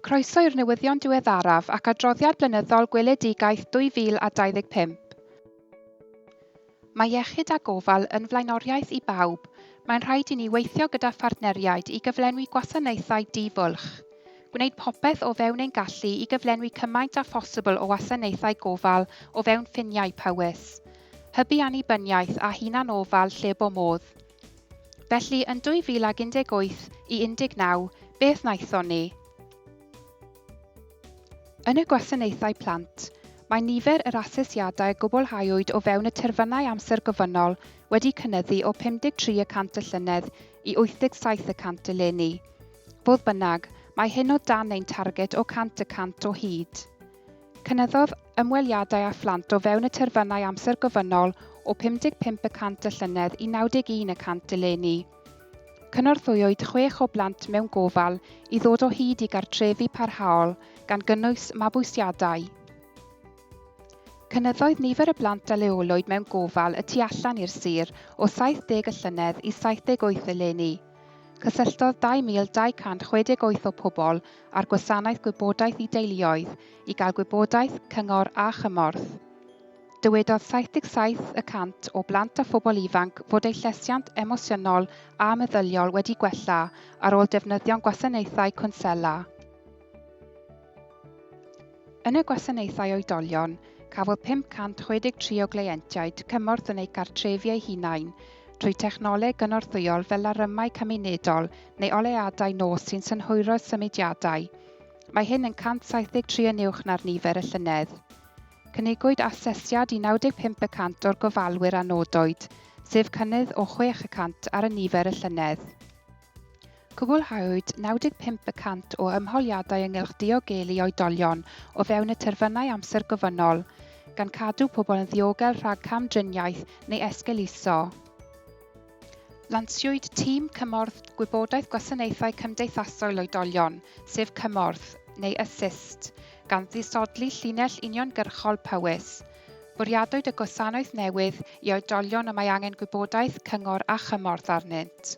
Croeso i'r newyddion diweddaraf ac adroddiad blynyddol gweledigaeth 2025. Mae iechyd a gofal yn flaenoriaeth i bawb. Mae'n rhaid i ni weithio gyda phartneriaid i gyflenwi gwasanaethau di-fwlch. Gwneud popeth o fewn ein gallu i gyflenwi cymaint â phosibl o wasanaethau gofal o fewn ffiniau Powys. Hybu annibyniaeth a hunanofal lle bo modd. Felly yn 2018 i 19, beth wnaethon ni? Yn y gwasanaethau plant, mae nifer yr asesiadau gwblhauwyd o fewn y terfynau amser gofynol wedi cynyddu o 53% y llynedd i 87% eleni. Fodd bynnag, mae hyn o dan ein targed o 100% o hyd. Cynyddodd ymweliadau â phlant o fewn y terfynau amser gofynol o 55% y llynedd i 91% eleni. Cynorthwywyd 6 o blant mewn gofal i ddod o hyd i gartrefi parhaol gan gynnwys mabwysiadau. Cynyddoedd nifer y blant a leolwyd mewn gofal y tu allan i'r sir o 70 y llynedd i 78 eleni. Cysylltodd 2268 o pobl ar gwasanaeth gwybodaeth i deuluoedd i gael gwybodaeth, cyngor a chymorth. Dywedodd 77% o blant a phobl ifanc fod eu llesiant emosiynol a meddyliol wedi gwella ar ôl defnyddio'n gwasanaethau cwnsela. Yn y gwasanaethau oedolion, cafodd 563 o gleientiaid cymorth yn eu cartrefi eu hunain trwy technoleg gynorthwyol fel arymau cymunedol neu oleadau nos sy'n synhwyro'r symudiadau. Mae hyn yn 173 yn uwch na'r nifer y llynedd. Cynigwyd asesiad i 95% o'r gofalwyr a nodwyd, sef cynnydd o 6% ar y nifer y llynedd. Cwblhawyd 95% o ymholiadau ynghylch diogelu oedolion o fewn y terfynau amser gofynol, gan cadw pobl yn ddiogel rhag camdriniaeth neu esgeuluso. Lansiwyd tîm cymorth gwybodaeth gwasanaethau cymdeithasol oedolion, sef cymorth neu assist, gan ddisodli llinell uniongyrchol Powys. Bwriadwyd y gwasanaeth newydd i oedolion y mae angen gwybodaeth, cyngor a chymorth arnynt.